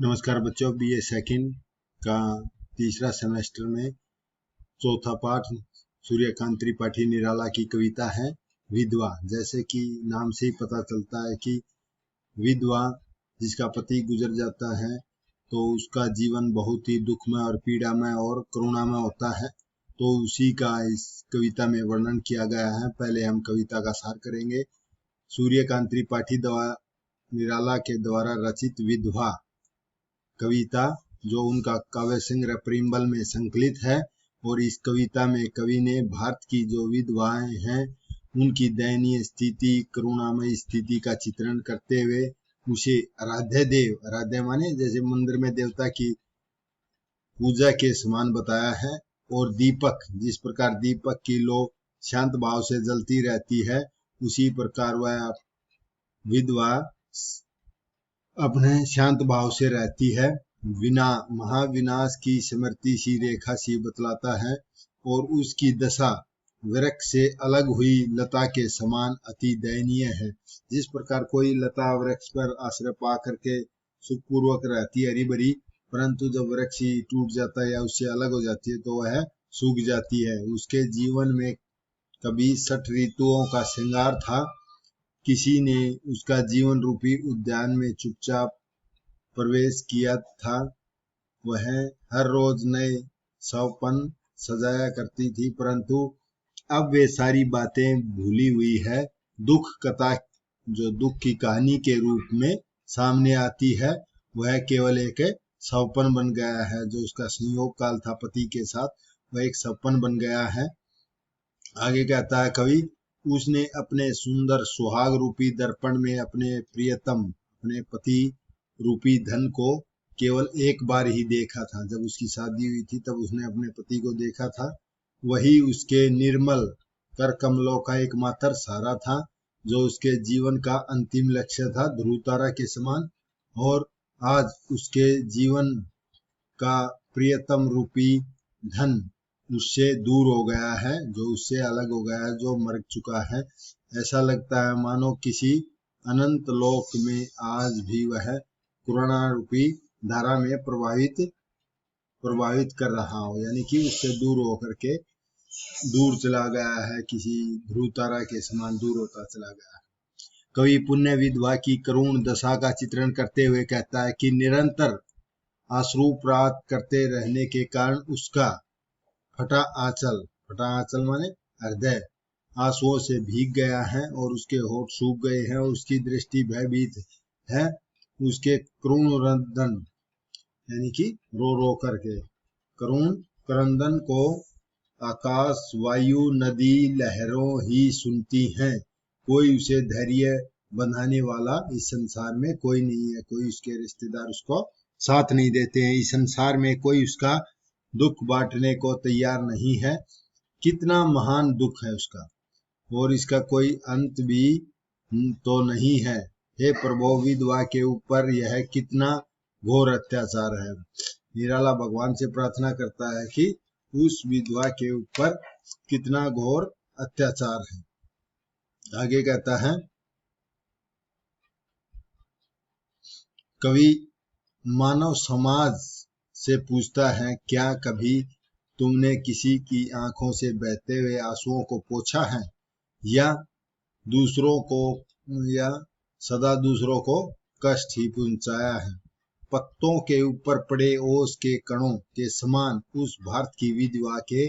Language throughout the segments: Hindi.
नमस्कार बच्चों, बीए सेकंड का तीसरा सेमेस्टर में चौथा पाठ सूर्यकांत त्रिपाठी निराला की कविता है विधवा। जैसे कि नाम से ही पता चलता है कि विधवा जिसका पति गुजर जाता है तो उसका जीवन बहुत ही दुखमय और पीड़ामय और करुणामय होता है। तो उसी का इस कविता में वर्णन किया गया है। पहले हम कविता का सार करेंगे। सूर्यकांत त्रिपाठी निराला के द्वारा रचित विधवा कविता, जो उनका काव्य संग्रह परिमल में संकलित है। और इस कविता में कवि ने भारत की जो विधवाएं हैं उनकी दयनीय स्थिति, करुणामय स्थिति का चित्रण करते हुए उसे आराध्य माने जैसे मंदिर में देवता की पूजा के समान बताया है। और दीपक, जिस प्रकार दीपक की लो शांत भाव से जलती रहती है, उसी प्रकार वह विधवा अपने शांत भाव से रहती है। महाविनाश की स्मृति सी रेखा सी बतलाता है और उसकी दशा वृक्ष से अलग हुई लता के समान अति दयनीय है। जिस प्रकार कोई लता वृक्ष पर आश्रय पा करके सुखपूर्वक रहती है हरी भरी, परंतु जब वृक्ष टूट जाता है या उससे अलग हो जाती है तो वह सूख जाती है। उसके जीवन में कभी 6 ऋतुओं का श्रृंगार था। किसी ने उसका जीवन रूपी उद्यान में चुपचाप प्रवेश किया था। वह हर रोज नए सौपन सजाया करती थी, परंतु अब वे सारी बातें भूली हुई है। दुख कथा, जो दुख की कहानी के रूप में सामने आती है, वह केवल एक सौपन बन गया है। जो उसका संयोग काल था पति के साथ, वह एक सौपन बन गया है। आगे कहता है कवि, उसने अपने सुंदर सुहाग रूपी दर्पण में अपने प्रियतम, अपने पति रूपी धन को केवल एक बार ही देखा था। जब उसकी शादी हुई थी तब उसने अपने पति को देखा था। वही उसके निर्मल कर कमलों का एकमात्र सहारा था, जो उसके जीवन का अंतिम लक्ष्य था, ध्रुव तारा के समान। और आज उसके जीवन का प्रियतम रूपी धन उससे दूर हो गया है, जो उससे अलग हो गया है, जो मर चुका है। ऐसा लगता है मानो किसी अनंत लोक में आज भी वह करुणा रूपी धारा में प्रभावित कर रहा हो, यानी कि उससे दूर होकर के दूर चला गया है, किसी ध्रुव तारा के समान दूर होता चला गया है। कवि पुण्य विधवा की करुण दशा का चित्रण करते हुए कहता है कि निरंतर अश्रु प्राप्त करते रहने के कारण उसका फटा आंचल माने हृदय आंसुओं से भीग गया है और उसके होठ सूख गए हैं और उसकी दृष्टि भयभीत है। उसके करुण क्रंदन, यानी कि रो रो करके करुण क्रंदन को आकाश, वायु, नदी, लहरों ही सुनती हैं। कोई उसे धैर्य बंधाने वाला इस संसार में कोई नहीं है। कोई उसके रिश्तेदार उसको साथ नहीं देते हैं। इस संसार में कोई उसका दुख बांटने को तैयार नहीं है। कितना महान दुख है उसका, और इसका कोई अंत भी तो नहीं है। हे प्रभु, विधवा के ऊपर यह कितना घोर अत्याचार है। निराला भगवान से प्रार्थना करता है कि उस विधवा के ऊपर कितना घोर अत्याचार है। आगे कहता है कवि, मानव समाज से पूछता है, क्या कभी तुमने किसी की आंखों से बहते हुए आंसुओं को पोंछा है, या सदा दूसरों को कष्ट ही पहुंचाया है। पत्तों के ऊपर पड़े ओस के कणों के समान उस भारत की विधवा के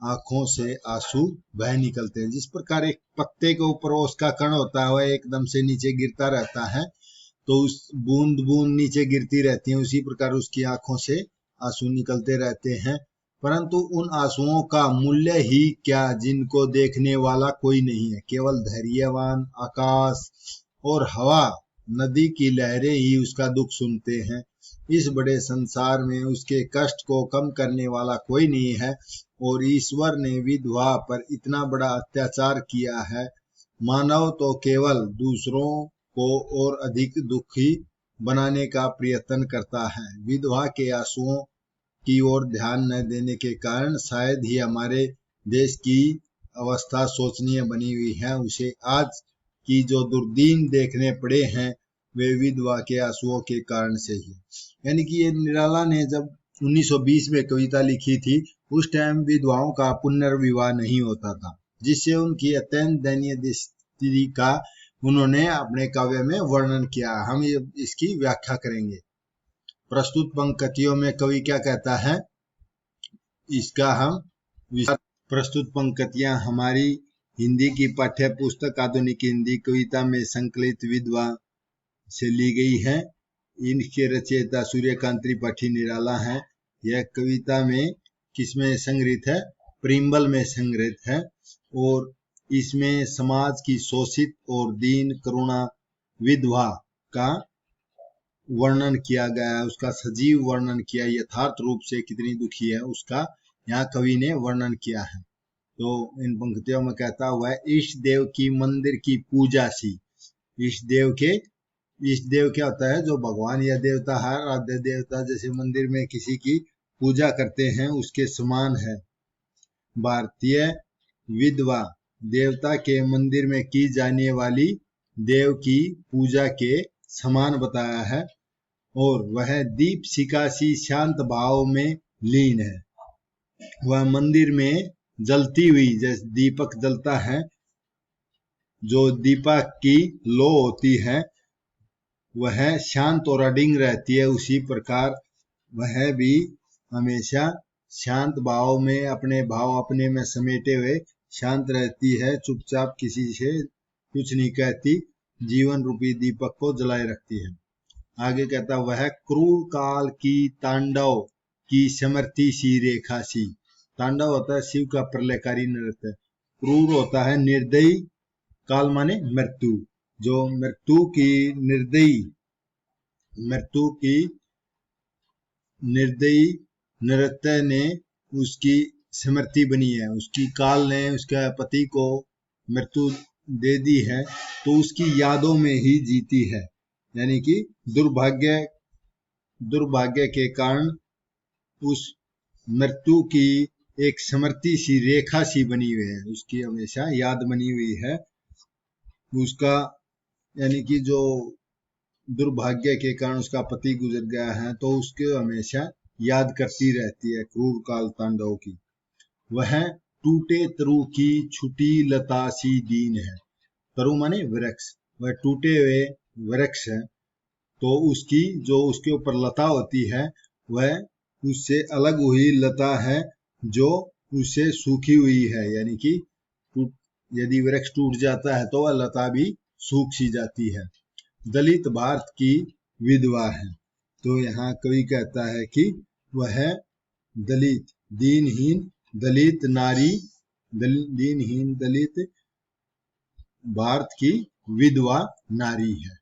आंखों से आंसू बह निकलते हैं। जिस प्रकार एक पत्ते के ऊपर ओस का कण होता है, वह एकदम से नीचे गिरता रहता है, तो उस बूंद बूंद नीचे गिरती रहती है, उसी प्रकार उसकी आंखों से आंसू निकलते रहते हैं। परंतु उन आंसुओं का मूल्य ही क्या, जिनको देखने वाला कोई नहीं है। केवल धैर्यवान आकाश और हवा, नदी की लहरें ही उसका दुख सुनते हैं। इस बड़े संसार में उसके कष्ट को कम करने वाला कोई नहीं है, और ईश्वर ने विधवा पर इतना बड़ा अत्याचार किया है। मानव तो केवल दूसरों को और अधिक दुखी बनाने का प्रयत्न करता है। विधवा के आंसुओं की ओर ध्यान न देने के कारण शायद ही हमारे देश की अवस्था शोचनीय बनी हुई है। उसे आज की जो दुर्दीन देखने पड़े हैं, वे विधवा के आंसुओं के कारण से ही। यानी कि ये निराला ने जब 1920 में कविता लिखी थी, उस टाइम विधवाओं का पुनर्विवाह नहीं होता था, जिससे उनकी अत्यंत दयनीय स्थिति का उन्होंने अपने काव्य में वर्णन किया। हम इसकी व्याख्या करेंगे। प्रस्तुत पंक्तियों में कवि क्या कहता है, इसका हम प्रस्तुत पंक्तियां हमारी हिंदी की पाठ्य पुस्तक आधुनिक हिंदी कविता में संकलित विधवा से ली गई है। इनके रचयिता सूर्यकांत त्रिपाठी निराला है। यह कविता में किसमें संग्रहित है? प्रिंबल में संग्रहित है और इसमें समाज की शोषित और दीन करुणा विधवा का वर्णन किया गया है, उसका सजीव वर्णन किया, यथार्थ रूप से कितनी दुखी है उसका यहाँ कवि ने वर्णन किया है। तो इन पंक्तियों में कहता हुआ है, इष्ट देव की मंदिर की पूजा सी। इष्ट देव क्या होता है? जो भगवान या देवता है, आराध्य देवता, जैसे मंदिर में किसी की पूजा करते हैं उसके समान है। भारतीय विधवा देवता के मंदिर में की जाने वाली देव की पूजा के समान बताया है और वह दीप शिकासी शांत भाव में लीन है। वह मंदिर में जलती हुई, जैसे दीपक जलता है, जो दीपक की लो होती है वह शांत और अडिग रहती है, उसी प्रकार वह भी हमेशा शांत भाव में, अपने भाव अपने में समेटे हुए शांत रहती है, चुपचाप किसी से कुछ नहीं कहती, जीवन रूपी दीपक को जलाए रखती है। आगे कहता, वह क्रूर काल की तांडव की समर्थी सी रेखा सी। तांडव होता है शिव का प्रलयकारी नृत्य, क्रूर होता है निर्दयी, काल माने मृत्यु, जो मृत्यु की निर्दयी नृत्य ने उसकी समर्थी बनी है। उसकी काल ने उसके पति को मृत्यु दे दी है तो उसकी यादों में ही जीती है। यानी कि दुर्भाग्य के कारण उस मृत्यु की एक समर्थी सी रेखा सी बनी हुई है, उसकी हमेशा याद बनी हुई है उसका। यानी कि जो दुर्भाग्य के कारण उसका पति गुजर गया है तो उसके हमेशा याद करती रहती है क्रूर काल तांडव की। वह टूटे तरु की छुटी लता सी दीन है। तरु माने वृक्ष, वह टूटे हुए वृक्ष है तो उसकी जो उसके ऊपर लता होती है वह उससे अलग हुई लता है जो उससे सूखी हुई है। यानी कि यदि वृक्ष टूट जाता है तो वह लता भी सूख सी जाती है। दलित भारत की विधवा है। तो यहाँ कवि कहता है कि वह दलित, दीनहीन दलित नारी, दीनहीन दलित भारत की विधवा नारी है।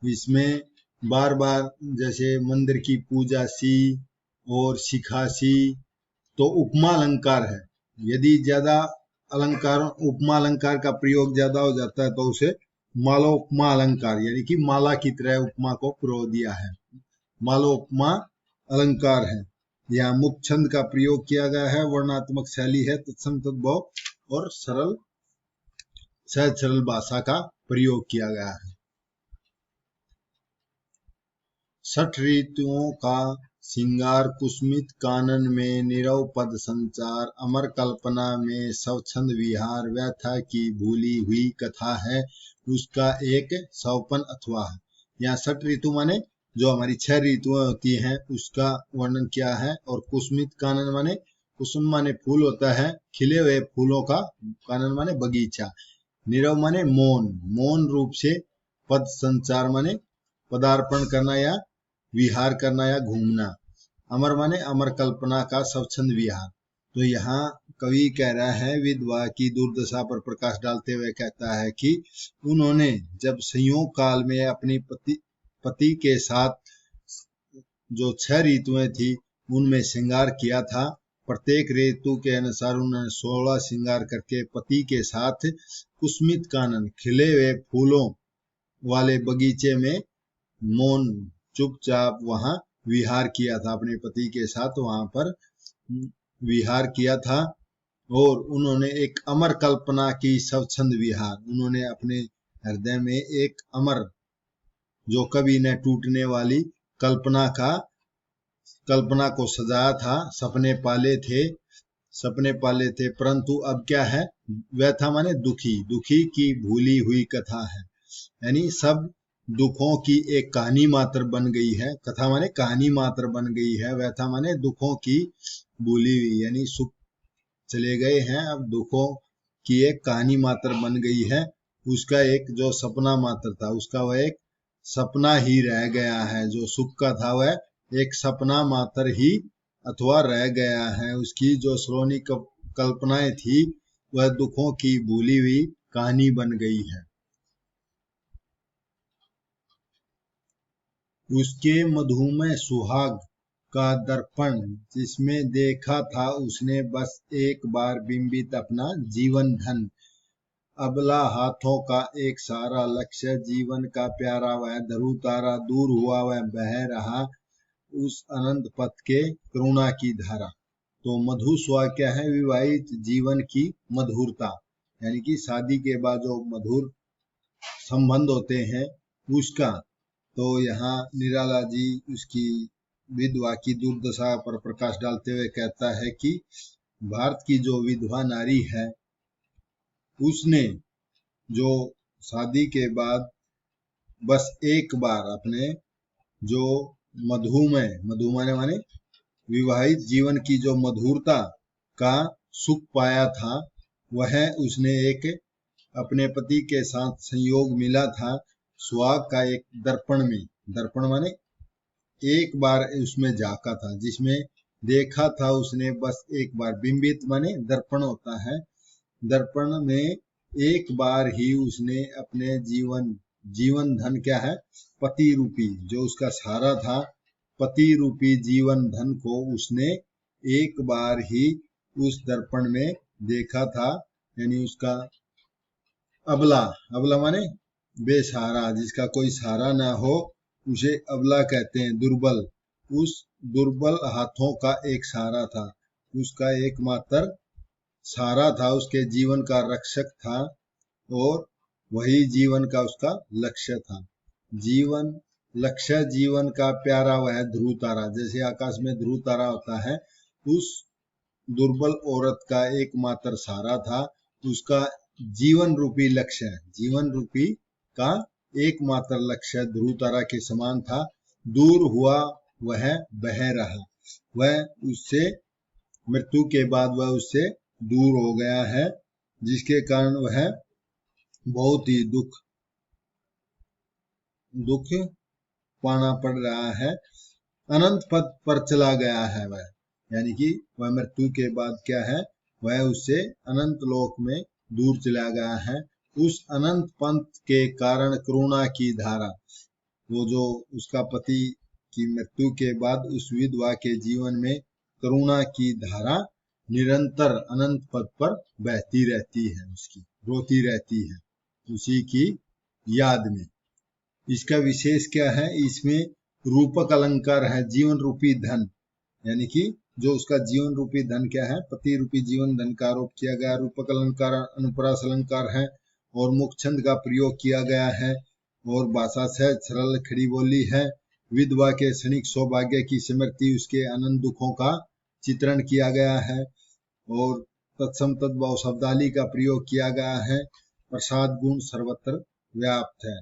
इसमें बार बार जैसे मंदिर की पूजा सी और शिखा सी, तो उपमा अलंकार है। यदि ज्यादा अलंकार, उपमा अलंकार का प्रयोग ज्यादा हो जाता है तो उसे मालोपमा अलंकार, यानी कि माला की तरह उपमा को प्रयोग दिया है, मालोपमा अलंकार है। यहाँ मुक्त छंद का प्रयोग किया गया है, वर्णात्मक शैली है, तत्सम तद्भव और सरल सहज सरल भाषा का प्रयोग किया गया है। 6 ऋतुओं का सिंगार कुसुमित कानन में निरव पद संचार, अमर कल्पना में स्वच्छंद विहार, व्यथा की भूली हुई कथा है उसका एक सौपन अथवा। यहाँ 6 ऋतु माने जो हमारी 6 ऋतुएं होती हैं उसका वर्णन किया है। और कुसुमित कानन माने, कुसुम माने फूल होता है, खिले हुए फूलों का, कानन माने बगीचा, निरव माने मौन, मौन रूप से, पद संचार माने पदार्पण करना या विहार करना या घूमना, अमर माने अमर कल्पना का स्वच्छंद विहार। तो यहाँ कवि कह रहा है विधवा की दुर्दशा पर प्रकाश डालते हुए कहता है कि उन्होंने जब संयोग काल में अपनी पति के साथ जो 6 ऋतुएं थी उनमें श्रृंगार किया था, प्रत्येक ऋतु के अनुसार उन्होंने 16 श्रृंगार करके पति के साथ कुसुमित कानन, खिले हुए फूलों वाले बगीचे में मौन चुपचाप वहां विहार किया था, अपने पति के साथ वहां पर विहार किया था। और उन्होंने एक अमर कल्पना की स्वच्छंद विहार, उन्होंने अपने हृदय में एक अमर जो कभी न टूटने वाली कल्पना को सजाया था, सपने पाले थे, परंतु अब क्या है, व्यथा माने दुखी की भूली हुई कथा है। यानी सब दुखों की एक कहानी मात्र बन गई है। कथा माने कहानी मात्र बन गई है। व्यथा माने दुखों की भूली हुई, यानी सुख चले गए हैं, अब दुखों की एक कहानी मात्र बन गई है। उसका एक जो सपना मात्र था, उसका वह एक सपना ही रह गया है। जो सुख का था वह एक सपना मात्र ही अथवा रह गया है। उसकी जो सलोनी कल्पनाएं थी वह दुखों की भूली हुई कहानी बन गई है। उसके मधुमय सुहाग का दर्पण जिसमें देखा था उसने बस एक बार बिंबित अपना जीवन धन। अबला हाथों का एक सारा लक्ष्य, जीवन का प्यारा वह ध्रुव तारा, दूर हुआ वह बह रहा उस अनंत पथ के करुणा की धारा। तो मधु सुहाग क्या है, विवाहित जीवन की मधुरता, यानी कि शादी के बाद जो मधुर संबंध होते हैं उसका। तो यहाँ निराला जी उसकी विधवा की दुर्दशा पर प्रकाश डालते हुए कहता है कि भारत की जो विधवा नारी है उसने जो शादी के बाद बस एक बार अपने जो मधुमय माने विवाहित जीवन की जो मधुरता का सुख पाया था, वह उसने एक अपने पति के साथ संयोग मिला था सुहाग का एक दर्पण में। दर्पण माने एक बार उसमें झांका था, जिसमें देखा था उसने बस एक बार। बिंबित माने दर्पण होता है। दर्पण में एक बार ही उसने अपने जीवन धन क्या है, पति रूपी जो उसका सहारा था, पति रूपी जीवन धन को उसने एक बार ही उस दर्पण में देखा था। यानी उसका अबला माने बेसहारा, जिसका कोई सहारा ना हो उसे अबला कहते हैं, दुर्बल। उस दुर्बल हाथों का एक सहारा था, उसका एकमात्र सहारा था, उसके जीवन का रक्षक था और वही जीवन का उसका लक्ष्य था। जीवन का प्यारा वह ध्रुव तारा, जैसे आकाश में ध्रुव तारा होता है, उस दुर्बल औरत का एकमात्र सहारा था, उसका जीवन रूपी लक्ष्य, जीवन रूपी का एकमात्र लक्ष्य ध्रुव तारा के समान था। दूर हुआ वह बह रहा, वह उससे मृत्यु के बाद वह उससे दूर हो गया है, जिसके कारण वह बहुत ही दुख पाना पड़ रहा है। अनंत पद पर चला गया है वह, यानी कि वह मृत्यु के बाद क्या है, वह उससे अनंत लोक में दूर चला गया है। उस अनंत पंथ के कारण करुणा की धारा, वो जो उसका पति की मृत्यु के बाद उस विधवा के जीवन में करुणा की धारा निरंतर अनंत पद पर बहती रहती है, उसकी रोती रहती है उसी की याद में। इसका विशेष क्या है, इसमें रूपक अलंकार है, जीवन रूपी धन, यानी कि जो उसका जीवन रूपी धन क्या है, पति रूपी जीवन धन का आरोप किया गया। रूपक अलंकार अनुप्रास अलंकार है और मुख छंद का प्रयोग किया गया है और भाषा सहज सरल खड़ी बोली है। विधवा के क्षणिक सौभाग्य की स्मृति, उसके अनंत दुखों का चित्रण किया गया है और तत्सम तद्भाव शब्दावली का प्रयोग किया गया है। प्रसाद गुण सर्वत्र व्याप्त है,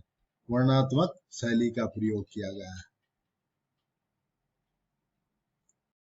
वर्णात्मक शैली का प्रयोग किया गया है।